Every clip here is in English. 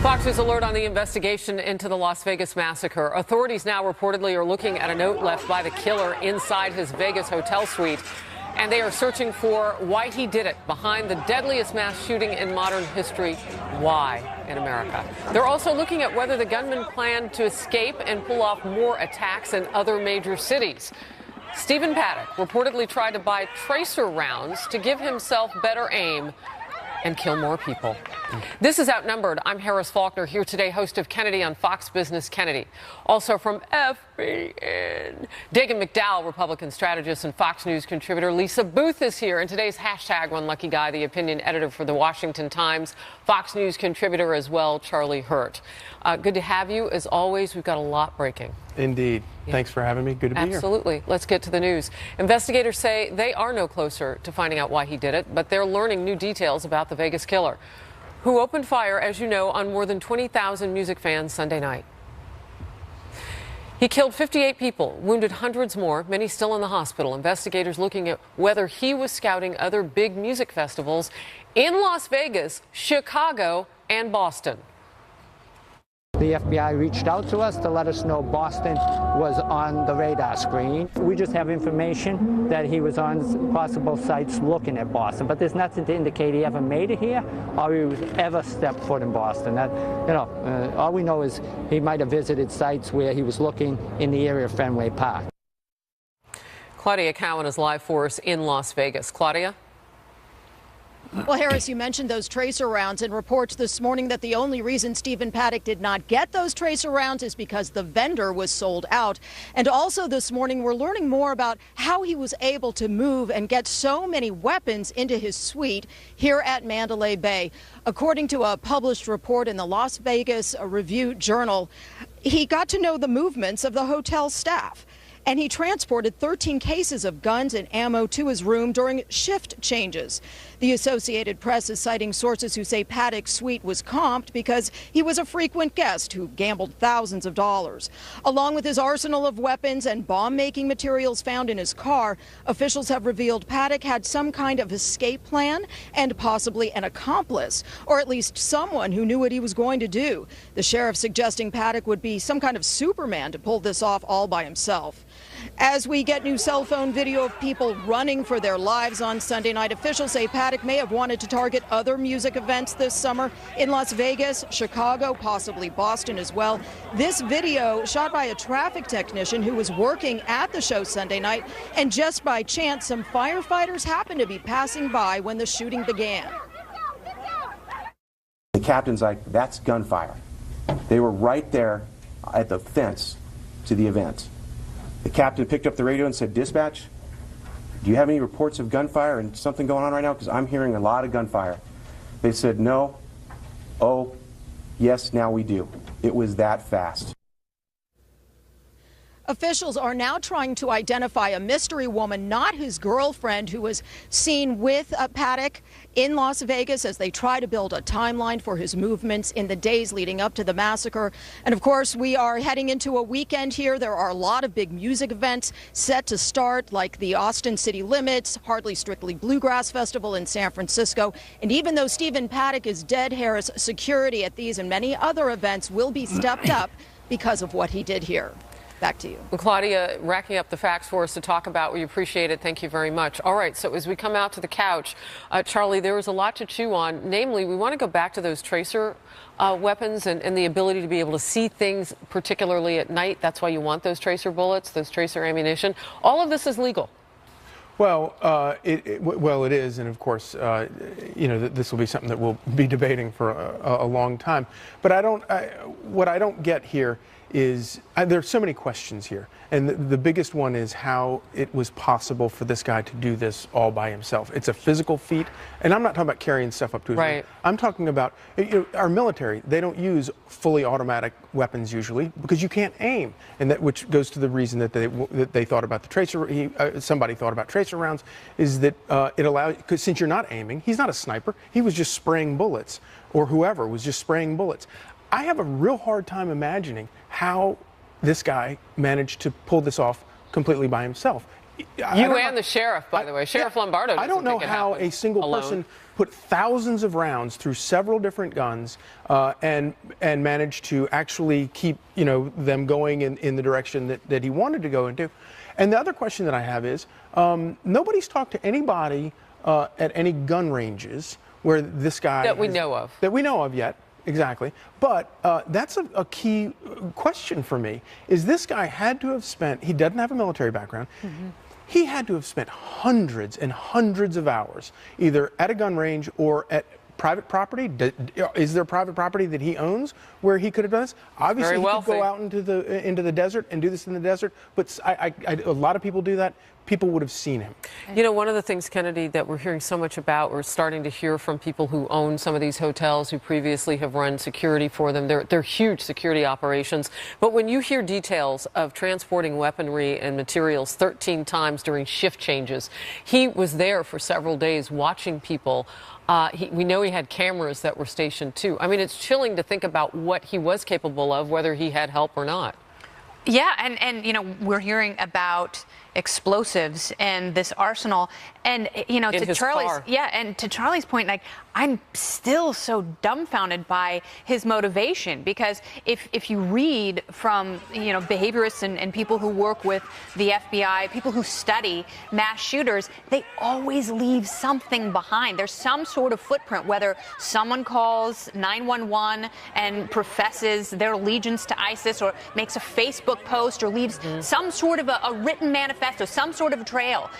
Fox News alert on the investigation into the Las Vegas massacre. Authorities now reportedly are looking at a note left by the killer inside his Vegas hotel suite, and they are searching for why he did it, behind the deadliest mass shooting in modern history. Why in America? They're also looking at whether the gunman planned to escape and pull off more attacks in other major cities. Stephen Paddock reportedly tried to buy tracer rounds to give himself better aim and kill more people. This is Outnumbered. I'm Harris Faulkner, here today, host of Kennedy on Fox Business Kennedy. Also from FBN, Dagan McDowell, Republican strategist and Fox News contributor. Lisa Booth is here, and today's hashtag One Lucky Guy, the opinion editor for the Washington Times, Fox News contributor as well, Charlie Hurt. Good to have you. As always, we've got a lot breaking. Indeed. Yeah. Thanks for having me. Good to be here. Absolutely. Let's get to the news. Investigators say they are no closer to finding out why he did it, but they're learning new details about the Vegas killer, who opened fire, as you know, on more than 20,000 music fans Sunday night. He killed 58 people, wounded hundreds more, many still in the hospital. Investigators looking at whether he was scouting other big music festivals in Las Vegas, Chicago, and Boston. The FBI reached out to us to let us know Boston was on the radar screen. We just have information that he was on possible sites looking at Boston, but there's nothing to indicate he ever made it here or he was ever stepped foot in Boston. All we know is he might have visited sites where he was looking in the area of Fenway Park. Claudia Cowan is live for us in Las Vegas. Claudia? Well, Harris, you mentioned those tracer rounds, and reports this morning that the only reason Stephen Paddock did not get those tracer rounds is because the vendor was sold out. And also this morning, we're learning more about how he was able to move and get so many weapons into his suite here at Mandalay Bay. According to a published report in the Las Vegas Review-Journal, he got to know the movements of the hotel staff. And he transported 13 cases of guns and ammo to his room during shift changes. The Associated Press is citing sources who say Paddock's suite was comped because he was a frequent guest who gambled thousands of dollars. Along with his arsenal of weapons and bomb-making materials found in his car, officials have revealed Paddock had some kind of escape plan and possibly an accomplice, or at least someone who knew what he was going to do. The sheriff suggesting Paddock would be some kind of Superman to pull this off all by himself. As we get new cell phone video of people running for their lives on Sunday night, officials say Paddock may have wanted to target other music events this summer in Las Vegas, Chicago, possibly Boston as well. This video shot by a traffic technician who was working at the show Sunday night, and just by chance, some firefighters happened to be passing by when the shooting began. The captain's like, that's gunfire. They were right there at the fence to the event. The captain picked up the radio and said, "Dispatch, do you have any reports of gunfire and something going on right now? Because I'm hearing a lot of gunfire." They said, "No." "Oh, yes, now we do." It was that fast. Officials are now trying to identify a mystery woman, not his girlfriend, who was seen with Paddock in Las Vegas as they try to build a timeline for his movements in the days leading up to the massacre. And of course, we are heading into a weekend here. There are a lot of big music events set to start, like the Austin City Limits, Hardly Strictly Bluegrass Festival in San Francisco. And even though Stephen Paddock is dead, Harris, security at these and many other events will be stepped up because of what he did here. Back to you. Well, Claudia, racking up the facts for us to talk about. We appreciate it. Thank you very much. All right, so as we come out to the couch, Charlie, there was a lot to chew on. Namely, we want to go back to those tracer weapons and the ability to be able to see things, particularly at night. That's why you want those tracer bullets, those tracer ammunition. All of this is legal. Well, it is, and of course, this will be something that we'll be debating for a long time. But what I don't get here is there are so many questions here, and the biggest one is how it was possible for this guy to do this all by himself. It's a physical feat, and I'm not talking about carrying stuff up to his room. I'm talking about our military. They don't use fully automatic weapons usually because you can't aim, and which goes to the reason that they thought about the tracer. Somebody thought about tracer rounds is that it allows, because since you're not aiming, he's not a sniper. He was just spraying bullets, or whoever was just spraying bullets. I have a real hard time imagining how this guy managed to pull this off completely by himself. And the sheriff, by the way. Sheriff Lombardo. I don't know how a single person put thousands of rounds through several different guns and managed to actually keep, them going in the direction that he wanted to go into. And the other question that I have is, nobody's talked to anybody at any gun ranges where this guy that we know of. That we know of yet. Exactly. But that's a key question for me, is this guy had to have spent, he doesn't have a military background, he had to have spent hundreds and hundreds of hours either at a gun range or at private property. Is there private property that he owns where he could have done this? Obviously, he could go out into the desert and do this in the desert, but a lot of people do that. People would have seen him. One of the things, Kennedy, that we're hearing so much about, we're starting to hear from people who own some of these hotels, who previously have run security for them. They're huge security operations. But when you hear details of transporting weaponry and materials 13 times during shift changes, he was there for several days watching people. We know he had cameras that were stationed too. I mean, it's chilling to think about what he was capable of, whether he had help or not. Yeah, and we're hearing about explosives and this arsenal, and to Charlie's point, like, I'm still so dumbfounded by his motivation, because if you read from behaviorists and people who work with the FBI, people who study mass shooters, they always leave something behind. There's some sort of footprint, whether someone calls 911 and professes their allegiance to ISIS, or makes a Facebook post, or leaves some sort of a written manifesto, some sort of trail.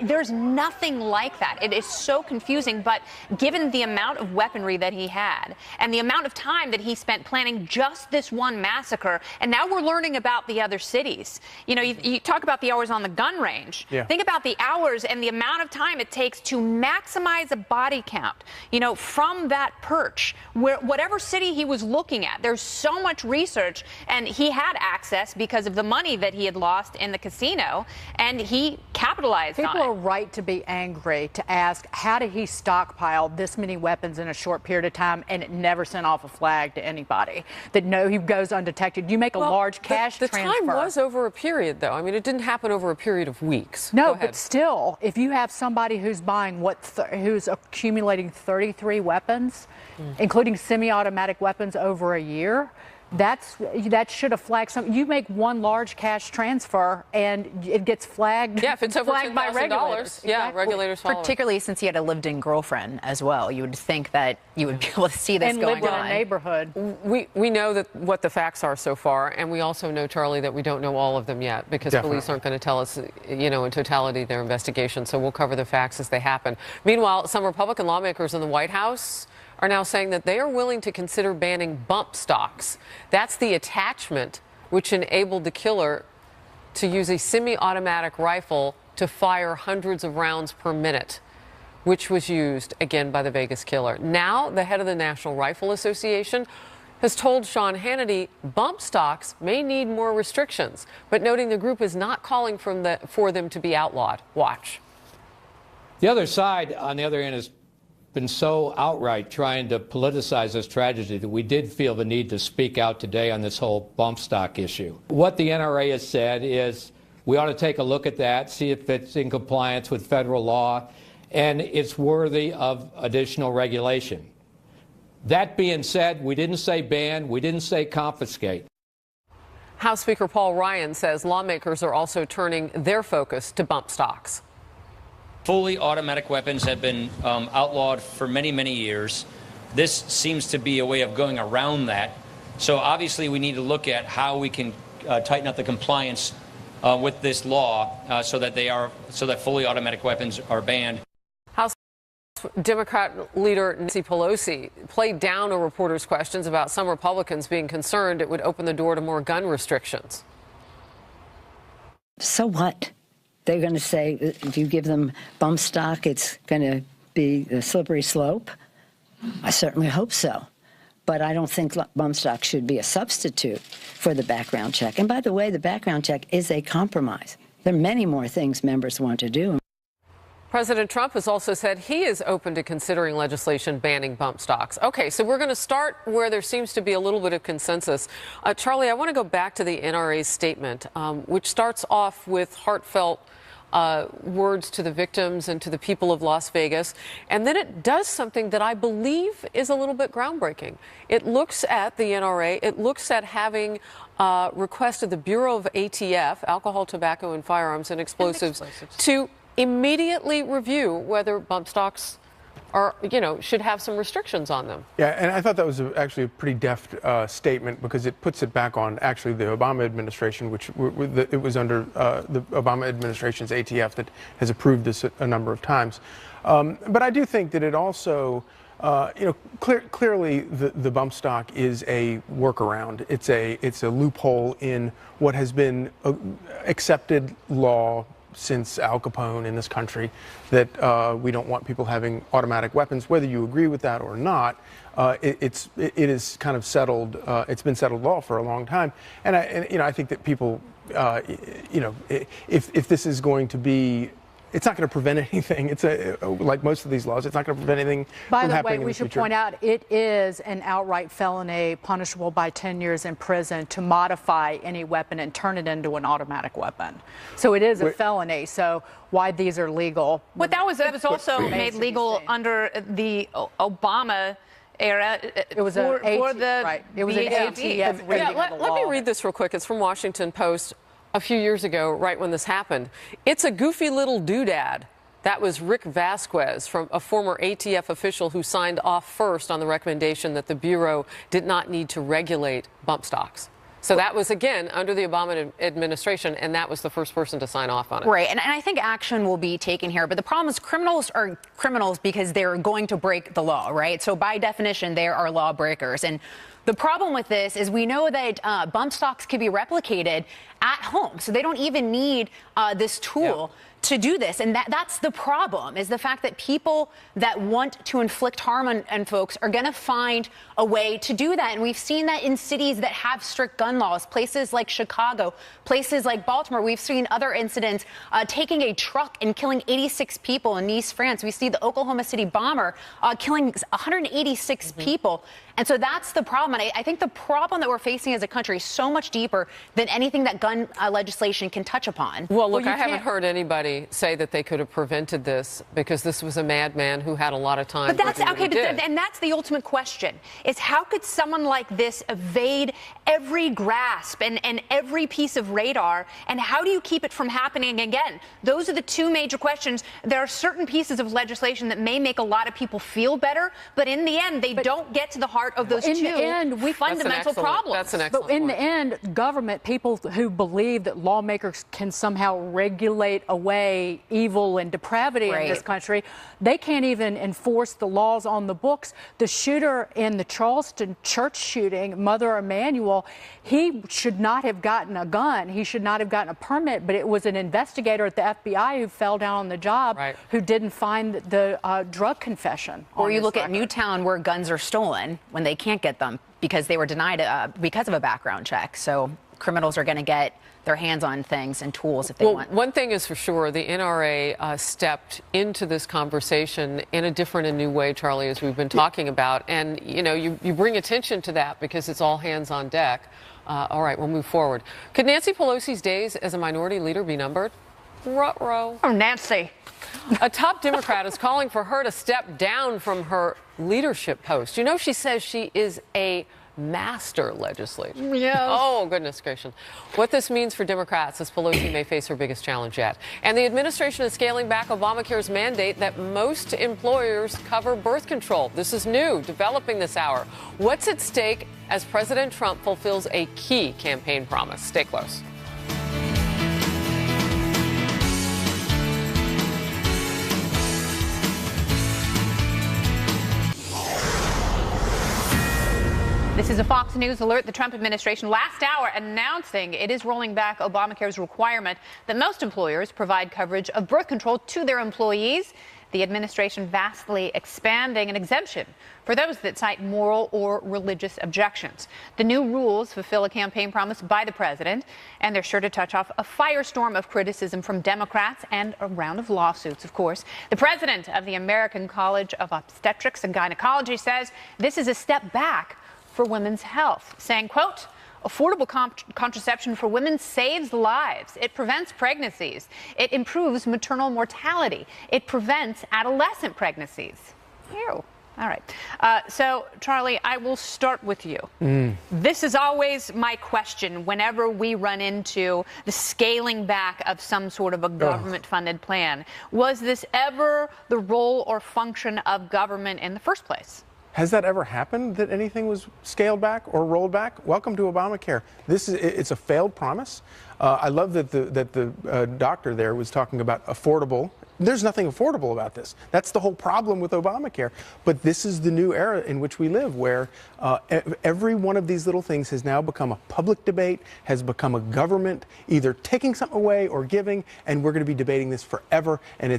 There's nothing like that. It is so confusing, but given the amount of weaponry that he had and the amount of time that he spent planning just this one massacre, and now we're learning about the other cities. You talk about the hours on the gun range. Yeah. Think about the hours and the amount of time it takes to maximize a body count, from that perch, whatever city he was looking at. There's so much research, and he had access because of the money that he had lost in the casino, and he capitalized on it. People are right to be angry, to ask, how did he stockpile this many weapons in a short period of time and it never sent off a flag to anybody? That he goes undetected. You make a large cash transfer. The time was over a period, though. I mean, it didn't happen over a period of weeks. No, but still, if you have somebody who's buying who's accumulating 33 weapons, including semi-automatic weapons over a year, that should have flagged some. You make one large cash transfer and it gets flagged. Yeah, if it's over flagged by regulators. Yeah, regulators follow. Particularly since he had a lived-in girlfriend as well. You would think that you would be able to see this going on. And lived in a neighborhood. We know what the facts are so far, and we also know, Charlie, that we don't know all of them yet, because police aren't going to tell us, in totality their investigation. So we'll cover the facts as they happen. Meanwhile, some Republican lawmakers in the White House are now saying that they are willing to consider banning bump stocks. That's the attachment which enabled the killer to use a semi-automatic rifle to fire hundreds of rounds per minute, which was used again by the Vegas killer. Now, the head of the National Rifle Association has told Sean Hannity bump stocks may need more restrictions, but noting the group is not calling for them to be outlawed. Watch. The other side, on the other hand, is been so outright trying to politicize this tragedy that we did feel the need to speak out today on this whole bump stock issue. What the NRA has said is we ought to take a look at that, see if it's in compliance with federal law, and it's worthy of additional regulation. That being said, we didn't say ban, we didn't say confiscate. House Speaker Paul Ryan says lawmakers are also turning their focus to bump stocks. Fully automatic weapons have been outlawed for many, many years. This seems to be a way of going around that. So obviously we need to look at how we can tighten up the compliance with this law so that fully automatic weapons are banned. House Democrat leader Nancy Pelosi played down a reporter's questions about some Republicans being concerned it would open the door to more gun restrictions. So what? They're going to say if you give them bump stock, it's going to be a slippery slope. I certainly hope so. But I don't think bump stock should be a substitute for the background check. And by the way, the background check is a compromise. There are many more things members want to do. President Trump has also said he is open to considering legislation banning bump stocks. Okay, so we're going to start where there seems to be a little bit of consensus. Charlie, I want to go back to the NRA's statement, which starts off with heartfelt words to the victims and to the people of Las Vegas. And then it does something that I believe is a little bit groundbreaking. It looks at the NRA, it looks at having requested the Bureau of ATF, Alcohol, Tobacco, and Firearms and Explosives, to immediately review whether bump stocks are, should have some restrictions on them. Yeah, and I thought that was actually a pretty deft statement, because it puts it back on actually the Obama administration, which it was under the Obama administration's ATF that has approved this a number of times. But I do think that it also, clearly the bump stock is a workaround. It's a loophole in what has been accepted law since Al Capone in this country, that we don't want people having automatic weapons. Whether you agree with that or not, it is kind of settled. It's been settled law for a long time, and I think that people, if this is going to be, it's not going to prevent anything. It's like most of these laws, it's not going to prevent anything from happening in the future. By the way, we should point out it is an outright felony punishable by 10 years in prison to modify any weapon and turn it into an automatic weapon. So it is a felony. So why these are legal? But that was also made legal under the Obama era. It was an ATF rating of the law. Let me read this real quick. It's from Washington Post. A few years ago, right when this happened. It's a goofy little doodad. That was Rick Vasquez, from a former ATF official who signed off first on the recommendation that the Bureau did not need to regulate bump stocks. So that was, again, under the Obama administration, and that was the first person to sign off on it. Right, and I think action will be taken here. But the problem is criminals are criminals because they're going to break the law, right? So by definition, they are lawbreakers. And the problem with this is we know that bump stocks can be replicated at home. So they don't even need this tool to do this. And that's the problem, is the fact that people that want to inflict harm on folks are going to find a way to do that. And we've seen that in cities that have strict gun laws, places like Chicago, places like Baltimore. We've seen other incidents taking a truck and killing 86 people in Nice, France. We see the Oklahoma City bomber killing 186 people. And so that's the problem. And I think the problem that we're facing as a country is so much deeper than anything that gun legislation can touch upon. Well, look, I haven't heard anybody say that they could have prevented this, because this was a madman who had a lot of time. But that's okay. And that's the ultimate question: is how could someone like this evade every grasp and every piece of radar? And how do you keep it from happening again? Those are the two major questions. There are certain pieces of legislation that may make a lot of people feel better, but in the end, they don't get to the heart of those fundamental problems. That's an excellent But in the end, government, people who believe that lawmakers can somehow regulate away evil and depravity in this country, they can't even enforce the laws on the books. The shooter in the Charleston church shooting, Mother Emanuel, he should not have gotten a gun. He should not have gotten a permit, but it was an investigator at the FBI who fell down on the job who didn't find the drug confession. Or you look at Newtown, where guns are stolen when they can't get them because they were denied because of a background check. So criminals are going to get their hands on things and tools if they want. One thing is for sure, the NRA stepped into this conversation in a different and new way, Charlie, as we've been talking about. And, you bring attention to that because it's all hands on deck. All right, we'll move forward. Could Nancy Pelosi's days as a minority leader be numbered? Ruh-roh. Oh, Nancy. A top Democrat is calling for her to step down from her leadership post. She says she is a master legislator. Yeah. Oh, goodness gracious. What this means for Democrats is Pelosi may face her biggest challenge yet. And the administration is scaling back Obamacare's mandate that most employers cover birth control. This is new, developing this hour. What's at stake as President Trump fulfills a key campaign promise? Stay close. This is a Fox News alert. The Trump administration last hour announcing it is rolling back Obamacare's requirement that most employers provide coverage of birth control to their employees. The administration vastly expanding an exemption for those that cite moral or religious objections. The new rules fulfill a campaign promise by the president, and they're sure to touch off a firestorm of criticism from Democrats and a round of lawsuits, of course. The president of the American College of Obstetrics and Gynecology says this is a step back for women's health, saying, quote, affordable contraception for women saves lives. It prevents pregnancies. It improves maternal mortality. It prevents adolescent pregnancies. Ew. All right. So, Charlie, I will start with you. This is always my question whenever we run into the scaling back of some sort of a government-funded plan. Was this ever the role or function of government in the first place? Has that ever happened, that anything was scaled back or rolled back? Welcome to Obamacare. It's a failed promise. I love that the doctor there was talking about affordable. There's nothing affordable about this. That's the whole problem with Obamacare. But this is the new era in which we live, where every one of these little things has now become a public debate, has become a government either taking something away or giving, and we're going to be debating this forever, and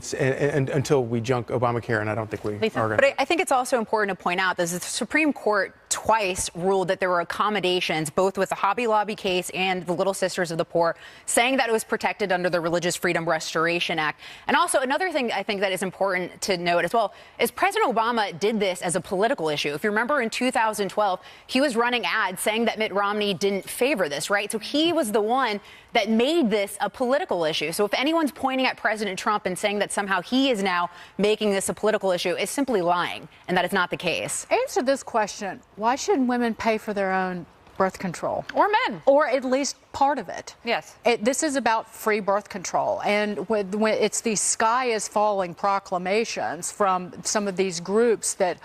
until we junk Obamacare, and I don't think we are going to. But I think it's also important to point out that the Supreme Court twice ruled that there were accommodations, both with the Hobby Lobby case and the Little Sisters of the Poor, saying that it was protected under the Religious Freedom Restoration Act. And also another thing I think that is important to note as well is President Obama did this as a political issue. If you remember in 2012, he was running ads saying that Mitt Romney didn't favor this, right? So he was the one that made this a political issue. So if anyone's pointing at President Trump and saying that somehow he is now making this a political issue, is simply lying, and that is not the case. Answer this question. Why shouldn't women pay for their own birth control? Or men. Or at least part of it. Yes. This is about free birth control. And when it's the sky is falling proclamations from some of these groups that,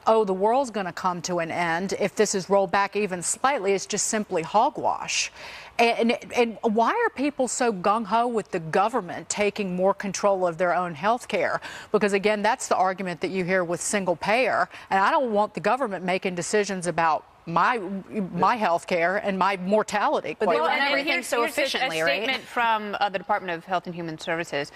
oh, the world's going to come to an end if this is rolled back even slightly, it's just simply hogwash. And why are people so gung-ho with the government taking more control of their own health care? Because, again, that's the argument that you hear with single payer. And I don't want the government making decisions about my health care and my mortality. But they run everything so efficiently, right? A statement from the Department of Health and Human Services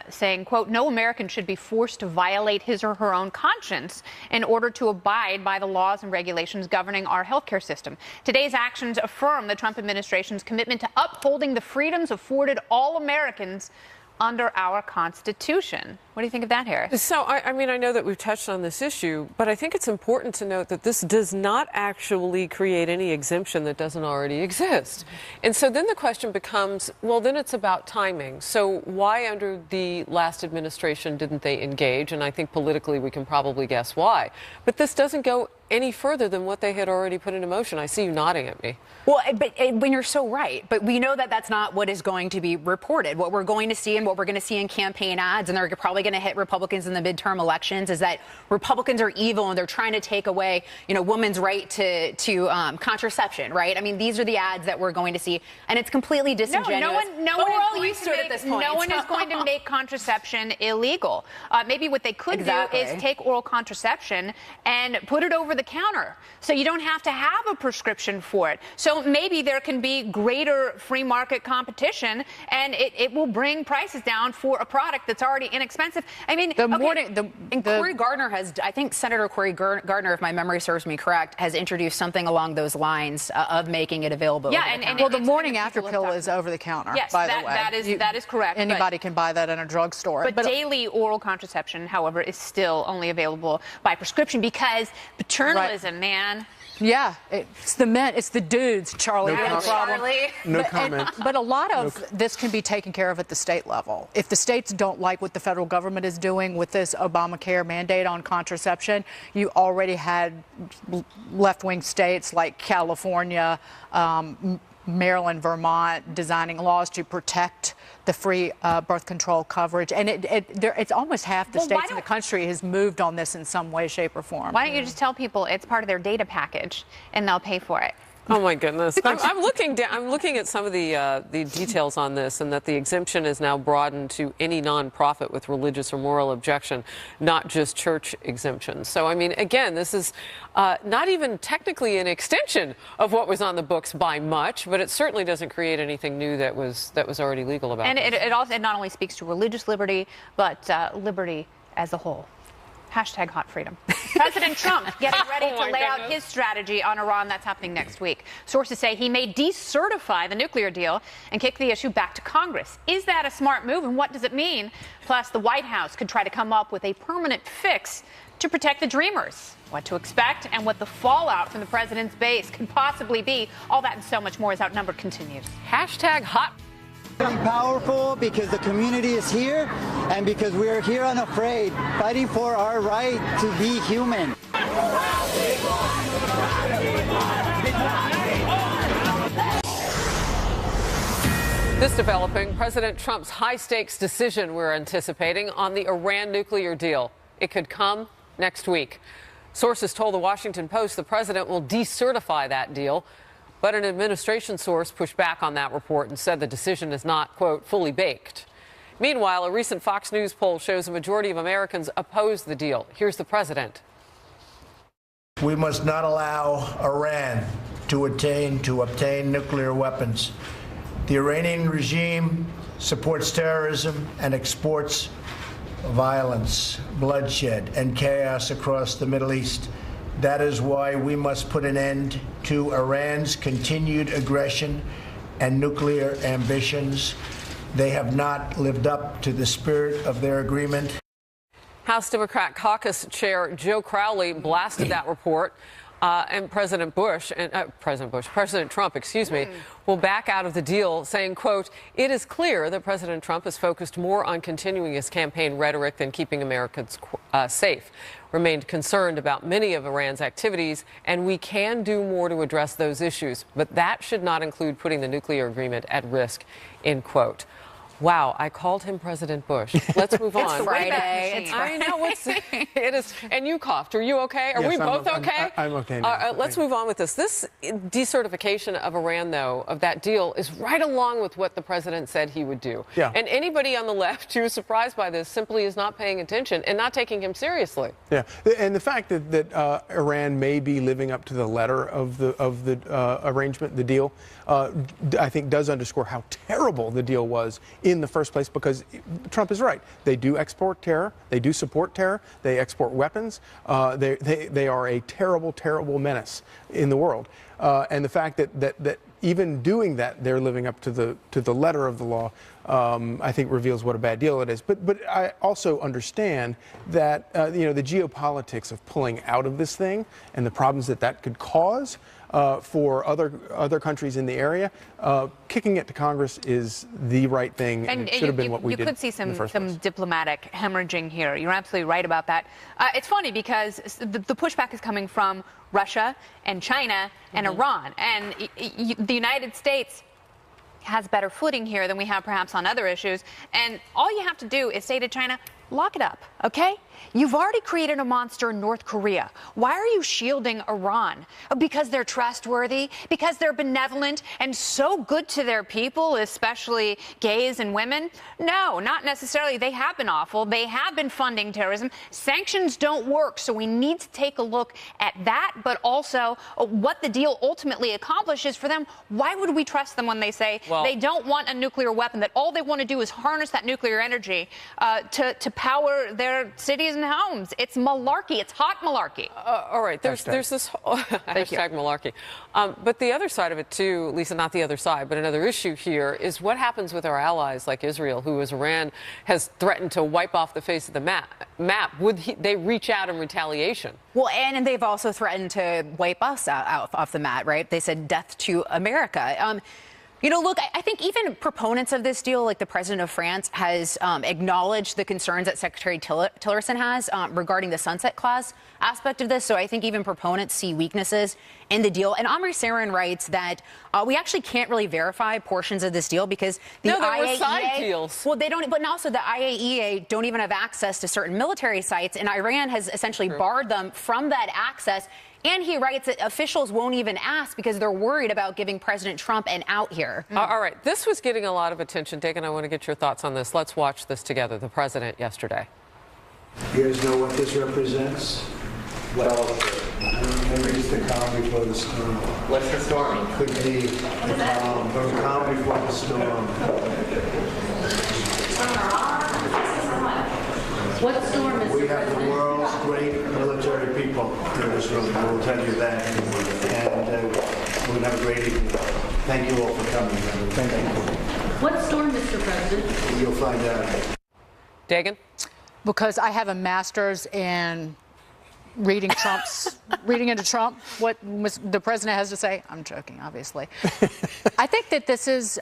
saying, quote, no American should be forced to violate his or her own conscience in order to abide by the laws and regulations governing our health care system. Today's actions affirm the Trump administration's commitment to upholding the freedoms afforded all Americans under our Constitution. What do you think of that, Harris? So, I mean, I know that we've touched on this issue, but I think it's important to note that this does not actually create any exemption that doesn't already exist. And so then the question becomes, well, then it's about timing. So why under the last administration didn't they engage? And I think politically we can probably guess why. But this doesn't go any further than what they had already put into motion. I see you nodding at me. Well, but when you're so right, but we know that that's not what is going to be reported. What we're going to see and what we're going to see in campaign ads, and they're probably going to hit Republicans in the midterm elections, is that Republicans are evil and they're trying to take away, women's right to contraception, right? I mean, these are the ads that we're going to see, and it's completely disingenuous. No one is going to make contraception illegal. Maybe what they could do is take oral contraception and put it over the counter, so you don't have to have a prescription for it. So maybe there can be greater free market competition, and it will bring prices down for a product that's already inexpensive. I mean, Cory Gardner has, I think Senator Cory Gardner, if my memory serves me correct, has introduced something along those lines of making it available. Yeah, and the morning after pill is over the counter. Yes, by the way, that is correct. Anybody can buy that in a drugstore. But daily oral contraception, however, is still only available by prescription because paternalism, man. Yeah, it's the men, it's the dudes, Charlie. No comment. But a lot of this can be taken care of at the state level. If the states don't like what the federal government is doing with this Obamacare mandate on contraception, you already had left-wing states like California, Maryland, Vermont designing laws to protect the free birth control coverage, and it's almost half the states in the country has moved on this in some way, shape, or form. Why don't you just tell people it's part of their data package and they'll pay for it? Oh my goodness! I'm looking at some of the details on this, and that the exemption is now broadened to any nonprofit with religious or moral objection, not just church exemptions. So I mean, again, this is not even technically an extension of what was on the books by much, but it certainly doesn't create anything new that was already legal about it. And it not only speaks to religious liberty, but liberty as a whole. Hashtag hot freedom. President Trump getting ready to lay out his strategy on Iran. That's happening next week. Sources say he may decertify the nuclear deal and kick the issue back to Congress. Is that a smart move, and what does it mean? Plus, the White House could try to come up with a permanent fix to protect the dreamers. what to expect, and what the fallout from the president's base could possibly be. All that and so much more as Outnumbered continues. Hashtag hot. Very powerful because the community is here and because we are here unafraid, fighting for our right to be human. This developing, President Trump's high-stakes decision we're anticipating on the Iran nuclear deal. It could come next week. Sources told the Washington Post the president will decertify that deal, but an administration source pushed back on that report and said the decision is not, quote, fully baked. Meanwhile, a recent Fox News poll shows a majority of Americans oppose the deal. Here's the president. We must not allow Iran to obtain nuclear weapons. The Iranian regime supports terrorism and exports violence, bloodshed, and chaos across the Middle East. That is why we must put an end to Iran's continued aggression and nuclear ambitions. They have not lived up to the spirit of their agreement. House Democrat Caucus Chair Joe Crowley blasted that report. And President Trump, will back out of the deal, saying, quote, it is clear that President Trump is focused more on continuing his campaign rhetoric than keeping Americans safe. Remained concerned about many of Iran's activities, and we can do more to address those issues. But that should not include putting the nuclear agreement at risk, end quote. Wow, I called him President Bush. Let's move on. It's Friday. It's I know it is. And you coughed. Are you okay? Are we both okay? I'm okay now. Let's move on with this. This decertification of Iran, though, of that deal, is right along with what the president said he would do. Yeah. And anybody on the left who is surprised by this simply is not paying attention and not taking him seriously. Yeah, and the fact that Iran may be living up to the letter of the arrangement, the deal, I think does underscore how terrible the deal was in the first place, because Trump is right. They do export terror. They do support terror. They export weapons. They are a terrible, terrible menace in the world. And the fact that even doing that, they're living up to the letter of the law, I think reveals what a bad deal it is. But I also understand that the geopolitics of pulling out of this thing and the problems that could cause for other countries in the area, kicking it to Congress is the right thing, and it should have been what we did. You could see some diplomatic hemorrhaging here. You're absolutely right about that. It's funny because the pushback is coming from Russia and China and Iran, and the United States has better footing here than we have perhaps on other issues. And all you have to do is say to China, lock it up, okay? You've already created a monster in North Korea. Why are you shielding Iran? Because they're trustworthy, because they're benevolent and so good to their people, especially gays and women? No, not necessarily. They have been awful. They have been funding terrorism. Sanctions don't work, so we need to take a look at that, but also what the deal ultimately accomplishes for them. Why would we trust them when they say they don't want a nuclear weapon, that all they want to do is harness that nuclear energy to power their cities and homes? It's malarkey. It's hot malarkey. All right. There's this hashtag malarkey. But the other side of it, too, Lisa, not the other side, but another issue here is what happens with our allies like Israel, who, as Iran has threatened to wipe off the face of the map. Would they reach out in retaliation? Well, and they've also threatened to wipe us out off the mat, right? They said death to America. Look, I think even proponents of this deal, like the president of France, has acknowledged the concerns that Secretary Tillerson has regarding the sunset clause aspect of this. So I think even proponents see weaknesses in the deal. And Omri Sarin writes that we actually can't really verify portions of this deal because the IAEA, were side deals. Well, they don't, but also the IAEA don't even have access to certain military sites, and Iran has essentially barred them from that access. And he writes that officials won't even ask because they're worried about giving President Trump an out here. All right. This was getting a lot of attention. Dagan, I want to get your thoughts on this. Let's watch this together. The president yesterday. You guys know what this represents? Well, maybe just the calm before the storm. What's the storm? Could be the calm before the storm. What storm is We have the world's great military people in this room. I will tell you that. And we'll have a great evening. Thank you all for coming. Thank you. What storm, Mr. President? You'll find out. Dagan? Because I have a master's in reading into Trump, what the president has to say. I'm joking, obviously. I think that this is,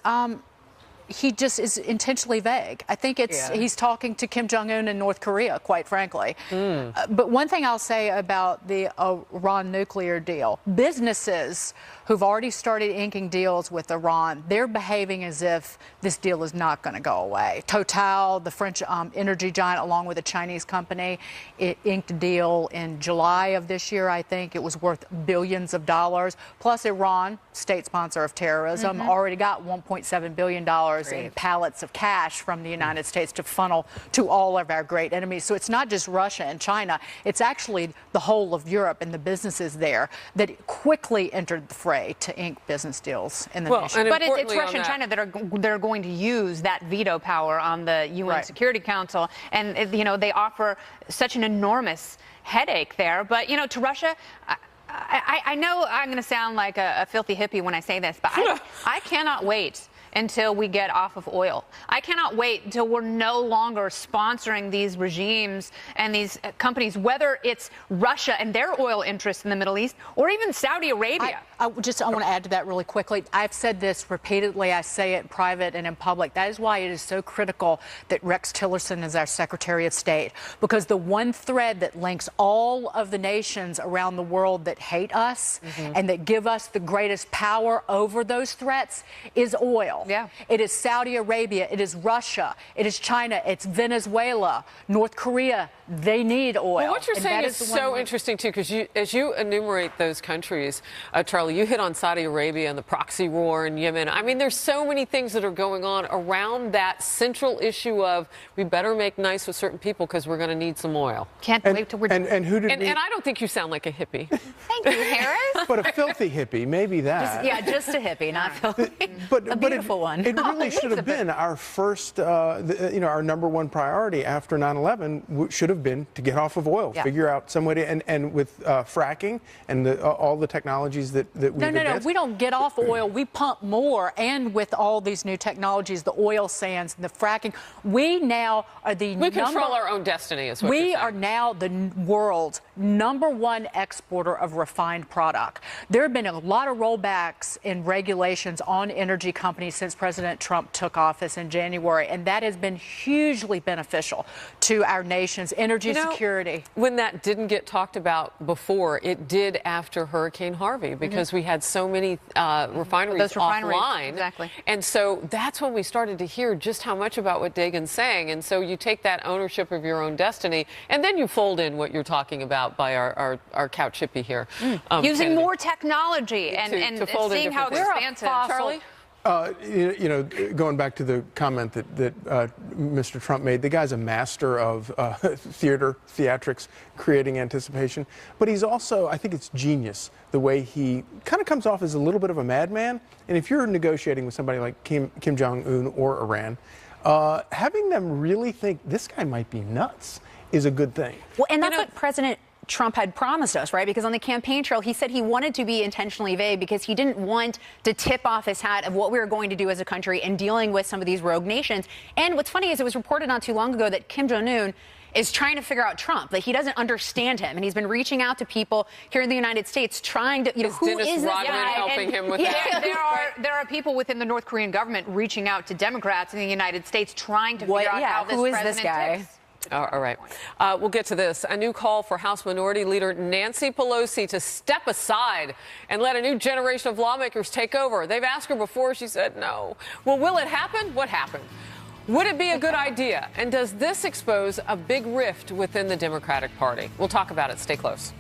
he just is intentionally vague. I think he's talking to Kim Jong-un in North Korea, quite frankly. But one thing I'll say about the Iran nuclear deal, businesses who've already started inking deals with Iran, they're behaving as if this deal is not going to go away. Total, the French energy giant, along with a Chinese company, it inked a deal in July of this year, I think. It was worth billions of dollars. Plus Iran, state sponsor of terrorism, already got $1.7 billion in pallets of cash from the United States to funnel to all of our great enemies. So it's not just Russia and China. It's actually the whole of Europe and the businesses there that quickly entered the fray to ink business deals in the nation. But it's Russia and China that are going to use that veto power on the UN Security Council. And, you know, they offer such an enormous headache there. But, you know, to Russia, I know I'm going to sound like a filthy hippie when I say this, but I cannot wait until we get off of oil. I cannot wait until we're no longer sponsoring these regimes and these companies, whether it's Russia and their oil interests in the Middle East or even Saudi Arabia. I want to add to that really quickly. I've said this repeatedly. I say it in private and in public. That is why it is so critical that Rex Tillerson is our Secretary of State, because the one thread that links all of the nations around the world that hate us and that give us the greatest power over those threats is oil. Yeah. It is Saudi Arabia. It is Russia. It is China. It's Venezuela, North Korea. They need oil. Well, what you're saying is so interesting, too, because as you enumerate those countries, Charlie, you hit on Saudi Arabia and the proxy war in Yemen. I mean, there's so many things that are going on around that central issue of we better make nice with certain people because we're going to need some oil. Can't wait till we're and who did and I don't think you sound like a hippie. Thank you, Harris. But a filthy hippie, maybe that. Just a hippie, not filthy. But a beautiful one. It really should have been our first, our number one priority after 9/11 should have been to get off of oil, figure out some way to, and with fracking and all the technologies that we've advanced. No, we don't get off oil. We pump more, and with all these new technologies, the oil sands and the fracking, we now are we control our own destiny. Is what we are now the world's #1 exporter of refined product. There have been a lot of rollbacks in regulations on energy companies since President Trump took office in January, and that has been hugely beneficial to our nation's energy security. When that didn't get talked about before, it did after Hurricane Harvey, because we had so many refineries offline. Exactly. And so that's when we started to hear just how much about what Dagan's saying. And so you take that ownership of your own destiny, and then you fold in what you're talking about by our couch hippie here. Using more technology and seeing how expansive. Charlie? Going back to the comment that Mr. Trump made, the guy's a master of theatrics, creating anticipation. But he's also, I think it's genius, the way he kind of comes off as a little bit of a madman. And if you're negotiating with somebody like Kim Jong-un or Iran, having them really think this guy might be nuts is a good thing. Well, and that's what President Trump had promised us, right? Because on the campaign trail, he said he wanted to be intentionally vague because he didn't want to tip off his hat of what we were going to do as a country in dealing with some of these rogue nations. And what's funny is it was reported not too long ago that Kim Jong-un is trying to figure out Trump, that he doesn't understand him, and he's been reaching out to people here in the United States trying to, who is this guy? Helping him with that. There are people within the North Korean government reaching out to Democrats in the United States trying to figure out how who this is this guy? ticks. All right. We'll get to this. A new call for House Minority Leader Nancy Pelosi to step aside and let a new generation of lawmakers take over. They've asked her before. She said no. Well, will it happen? What happened? Would it be a good idea? And does this expose a big rift within the Democratic Party? We'll talk about it. Stay close.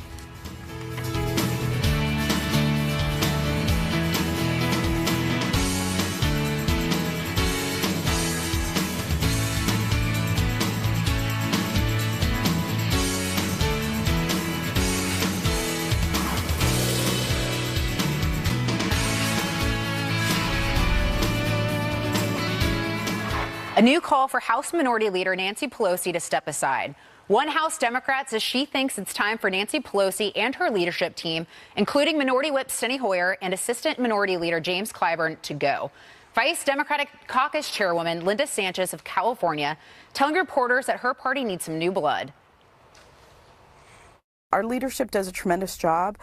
A new call for House Minority Leader Nancy Pelosi to step aside. One House Democrat says she thinks it's time for Nancy Pelosi and her leadership team, including Minority Whip Steny Hoyer and Assistant Minority Leader James Clyburn, to go. Vice Democratic Caucus Chairwoman Linda Sanchez of California telling reporters that her party needs some new blood. Our leadership does a tremendous job,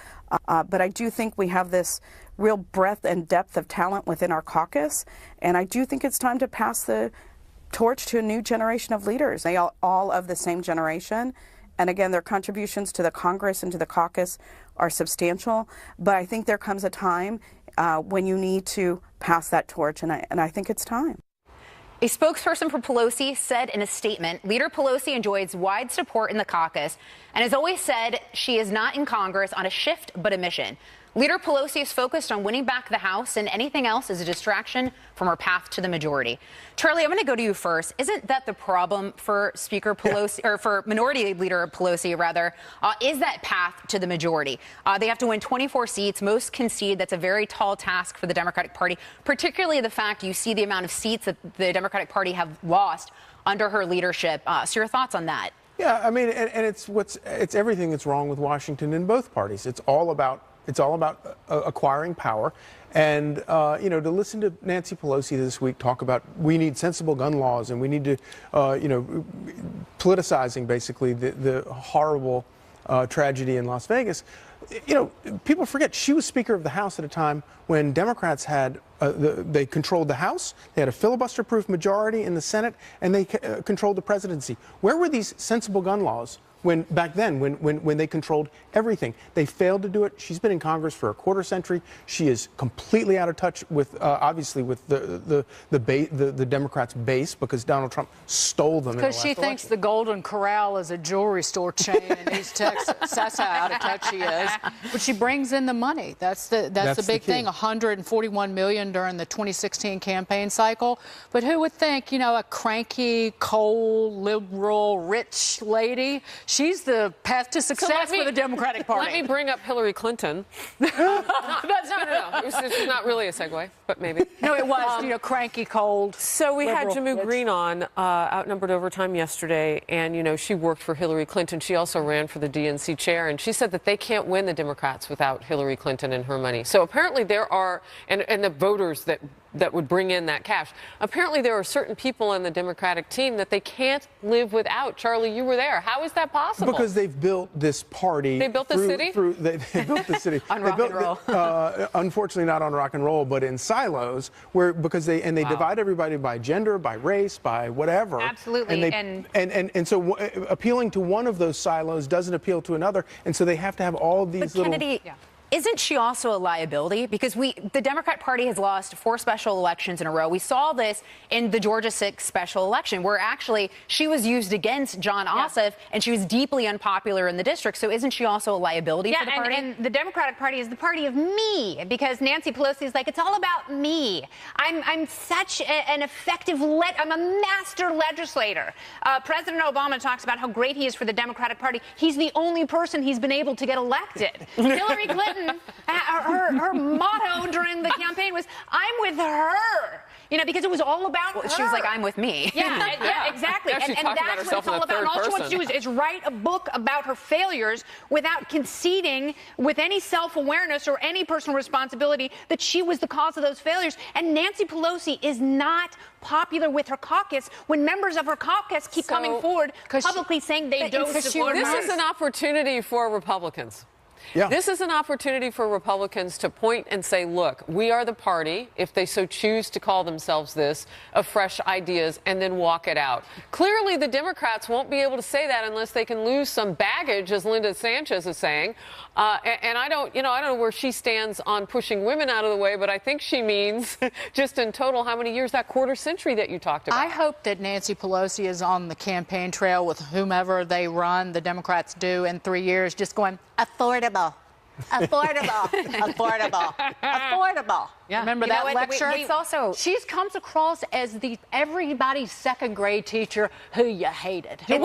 but I do think we have this real breadth and depth of talent within our caucus, and I do think it's time to pass the torch to a new generation of leaders. They are all of the same generation, and again, their contributions to the Congress and to the caucus are substantial, but I think there comes a time when you need to pass that torch, and I think it's time. A spokesperson for Pelosi said in a statement, Leader Pelosi enjoys wide support in the caucus and has always said she is not in Congress on a shift but a mission. Leader Pelosi is focused on winning back the House, and anything else is a distraction from her path to the majority. Charlie, I'm going to go to you first. Isn't that the problem for Speaker Pelosi, or for Minority Leader Pelosi, rather, is that path to the majority? They have to win 24 seats. Most concede that's a very tall task for the Democratic Party, particularly the fact you see the amount of seats that the Democratic Party have lost under her leadership. So your thoughts on that? Yeah, I mean, and it's everything that's wrong with Washington in both parties. It's all about acquiring power. And, to listen to Nancy Pelosi this week talk about we need sensible gun laws and we need to, politicizing basically the horrible tragedy in Las Vegas. People forget she was Speaker of the House at a time when Democrats had, they controlled the House, they had a filibuster-proof majority in the Senate, and they controlled the presidency. Where were these sensible gun laws back then when they controlled everything? They failed to do it. She's been in Congress for a quarter century. She is completely out of touch with, obviously, with the Democrats' base because Donald Trump stole them. Because she thinks the Golden Corral is a jewelry store chain in East Texas. That's how out of touch she is. But she brings in the money. That's the big thing. $141 million during the 2016 campaign cycle. But who would think, a cranky, cold, liberal, rich lady? She's the path to success for the Democratic Party. Let me bring up Hillary Clinton. No. It's not really a segue, but maybe. No, it was, cranky, cold. So we had Jamu Green on, Outnumbered Overtime yesterday, and, she worked for Hillary Clinton. She also ran for the DNC chair, and she said that they can't win the Democrats without Hillary Clinton and her money. So apparently there are, and the voters that would bring in that cash. Apparently there are certain people in the Democratic team that they can't live without. Charlie, you were there. How is that possible? Because they've built this party. They built the city? They built the city. On rock and roll. Unfortunately not on rock and roll, but in silos, because they divide everybody by gender, by race, by whatever. Absolutely. And so appealing to one of those silos doesn't appeal to another, and so they have to have all these little... Kennedy, isn't she also a liability? Because the Democrat Party has lost 4 special elections in a row. We saw this in the Georgia 6 special election, where actually she was used against John Ossoff, and she was deeply unpopular in the district. So isn't she also a liability for the party? And the Democratic Party is the party of me, because Nancy Pelosi is like, it's all about me. I'm such an effective, I'm a master legislator. President Obama talks about how great he is for the Democratic Party. He's the only person he's been able to get elected. Hillary Clinton, her motto during the campaign was, I'm with her. Because it was all about her. She was like, I'm with me. Yeah, exactly. Yeah, and that's what it's all about. And all she wants to do is write a book about her failures without conceding with any self-awareness or any personal responsibility that she was the cause of those failures. And Nancy Pelosi is not popular with her caucus when members of her caucus keep coming forward publicly saying they don't support her. This is an opportunity for Republicans. Yeah. This is an opportunity for Republicans to point and say, look, we are the party, if they so choose to call themselves this, of fresh ideas, and then walk it out. Clearly, the Democrats won't be able to say that unless they can lose some baggage, as Linda Sanchez is saying. And I don't know where she stands on pushing women out of the way, but I think she means just in total how many years, that quarter century that you talked about. I hope that Nancy Pelosi is on the campaign trail with whomever they run, the Democrats do, in 3 years, just going, affordable. Affordable, affordable. Yeah. Remember that lecture? It's also she comes across as everybody's second grade teacher who you hated. She's the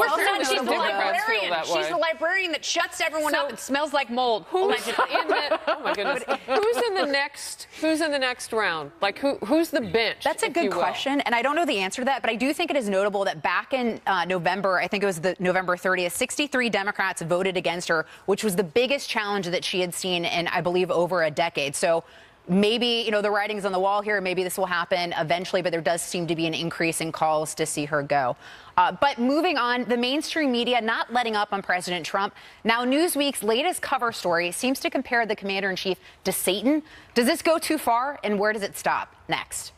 librarian. She's the librarian that shuts everyone up and smells like mold. Oh my goodness. Who's in the next round? Like who's the bench? That's a good question, and I don't know the answer to that, but I do think it is notable that back in November, I think it was the November 30th, 63 Democrats voted against her, which was the biggest challenge that she had seen in, I believe, over a decade. So maybe, you know, the writing's on the wall here. Maybe this will happen eventually, but there does seem to be an increase in calls to see her go. But moving on, the mainstream media not letting up on President Trump. Now, Newsweek's latest cover story seems to compare the commander-in-chief to Satan. Does this go too far, and where does it stop? Next.